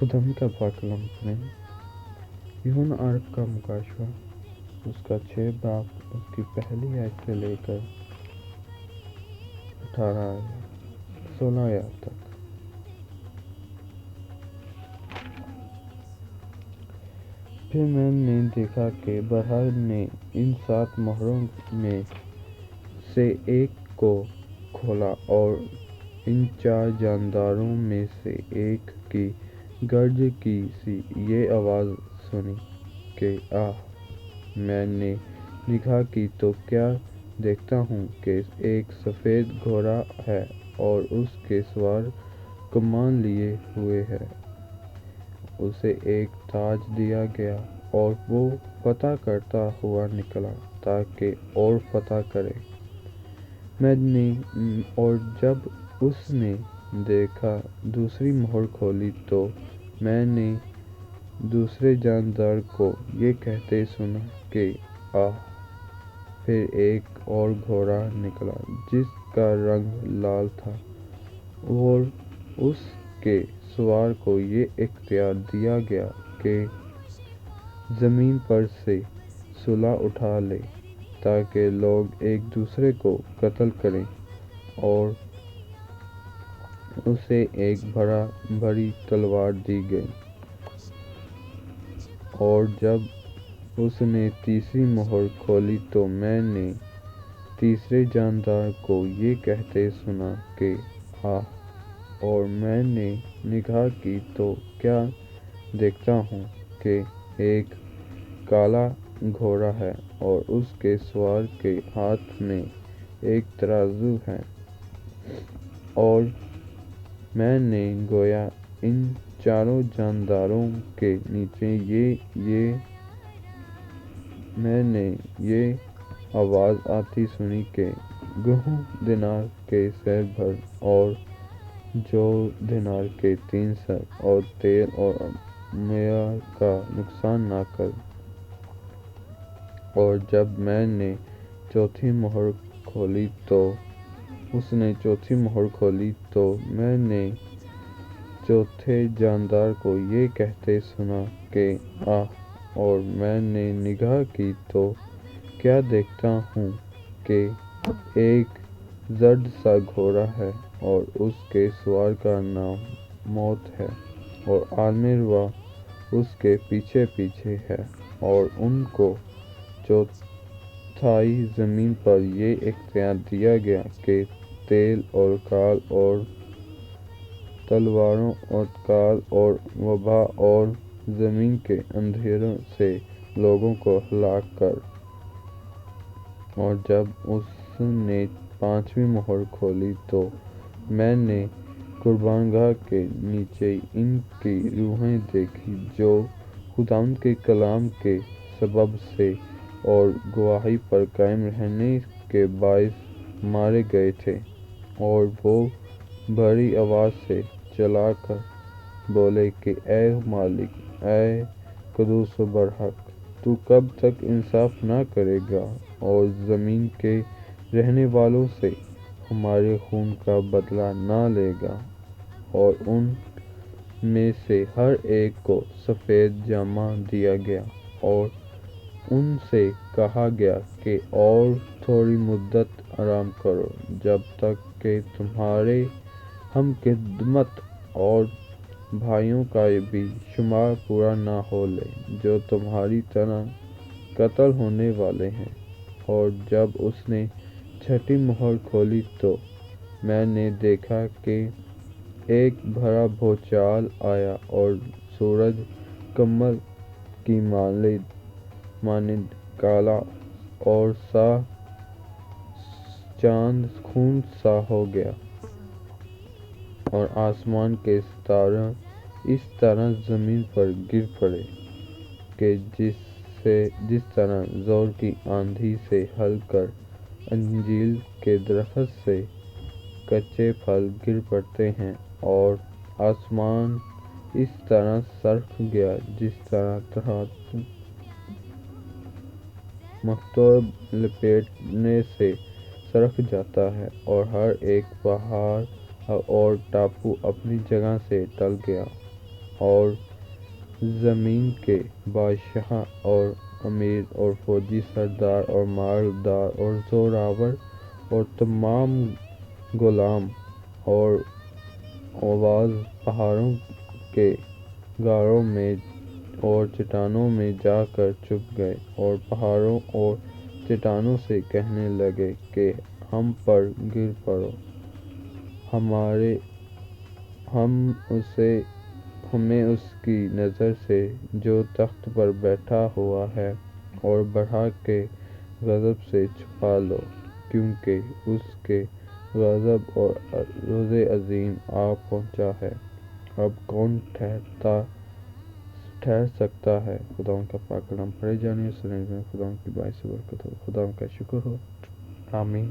خداوند کا پاک کلام پڑھیں۔ یوحنا عارف کا مکاشفہ، اس کا 6 باب، اس کی پہلی آیت سے لے کر 16 آیات تک۔ پھر میں نے دیکھا کہ بحر نے ان 7 مہروں میں سے ایک کو کھولا، اور ان 4 جانداروں میں سے ایک کی گرج کی سی یہ آواز سنی کہ آ! میں نے نگاہ کی تو کیا دیکھتا ہوں کہ ایک سفید گھوڑا ہے، اور اس کے سوار کمان لیے ہوئے ہیں۔ اسے ایک تاج دیا گیا، اور وہ فتح کرتا ہوا نکلا تاکہ اور فتح کرے۔ اور جب اس نے دیکھا دوسری مہر کھولی تو میں نے دوسرے جاندار کو یہ کہتے سنا کہ آ! پھر ایک اور گھوڑا نکلا جس کا رنگ لال تھا، اور اس کے سوار کو یہ اختیار دیا گیا کہ زمین پر سے صلہ اٹھا لے، تاکہ لوگ ایک دوسرے کو قتل کریں، اور اسے ایک بڑی تلوار دی گئی۔ اور جب اس نے تیسری مہر کھولی تو میں نے تیسرے جاندار کو یہ کہتے سنا کہ آ! اور میں نے نگاہ کی تو کیا دیکھتا ہوں کہ ایک کالا گھوڑا ہے، اور اس کے سوار کے ہاتھ میں ایک ترازو ہے۔ اور میں نے گویا ان 4 جانداروں کے نیچے میں نے یہ آواز آتی سنی کہ گیہوں دینار کے سر بھر، اور جو دینار کے 3 سر، اور تیل اور میوہ کا نقصان نہ کر۔ اور جب میں نے چوتھی مہر کھولی تو میں نے چوتھے جاندار کو یہ کہتے سنا کہ آ! اور میں نے نگاہ کی تو کیا دیکھتا ہوں کہ ایک زرد سا گھوڑا ہے، اور اس کے سوار کا نام موت ہے، اور عالمِ رواح اس کے پیچھے پیچھے ہے۔ اور ان کو چوتھائی زمین پر یہ اختیار دیا گیا کہ تیل اور کال اور تلواروں اور کال اور وبا اور زمین کے اندھیروں سے لوگوں کو ہلاک کر۔ اور جب اس نے 5ویں مہر کھولی تو میں نے قربان گاہ کے نیچے ان کی روحیں دیکھیں جو خداوند کے کلام کے سبب سے اور گواہی پر قائم رہنے کے باعث مارے گئے تھے، اور وہ بڑی آواز سے چلا کر بولے کہ اے مالک، اے قدوس و برحق، تو کب تک انصاف نہ کرے گا، اور زمین کے رہنے والوں سے ہمارے خون کا بدلہ نہ لے گا۔ اور ان میں سے ہر ایک کو سفید جامہ دیا گیا، اور ان سے کہا گیا کہ اور تھوڑی مدت آرام کرو، جب تک کہ تمہارے ہم خدمت اور بھائیوں کا بھی شمار پورا نہ ہو لے جو تمہاری طرح قتل ہونے والے ہیں۔ اور جب اس نے 6ٹھی مہر کھولی تو میں نے دیکھا کہ ایک بڑا بھونچال آیا، اور سورج قمر کی مانند کالا، اور چاند خون سا ہو گیا، اور آسمان کے ستارے اس طرح زمین پر گر پڑے کہ جس طرح زور کی آندھی سے ہل کر انجیر کے درخت سے کچے پھل گر پڑتے ہیں۔ اور آسمان اس طرح سرک گیا جس طرح تخت مکتوب لپیٹنے سے سرک جاتا ہے، اور ہر ایک پہاڑ اور ٹاپو اپنی جگہ سے ٹل گیا۔ اور زمین کے بادشاہ اور امیر اور فوجی سردار اور مالدار اور زوراور اور تمام غلام اور آواز پہاڑوں کے غاروں میں اور چٹانوں میں جا کر چھپ گئے، اور پہاڑوں اور چٹانوں سے کہنے لگے کہ ہم پر گر پڑو، ہمیں اس کی نظر سے جو تخت پر بیٹھا ہوا ہے اور بڑھا کے غضب سے چھپا لو، کیونکہ اس کے غضب اور روز عظیم آ پہنچا ہے۔ اب کون ٹھہر سکتا ہے؟ خدا ان کا پاک کلام پڑھے جانے اور سنے جانے، خدا ان کی باعث برکت ہو، خدا ان کا شکر ہو، آمین۔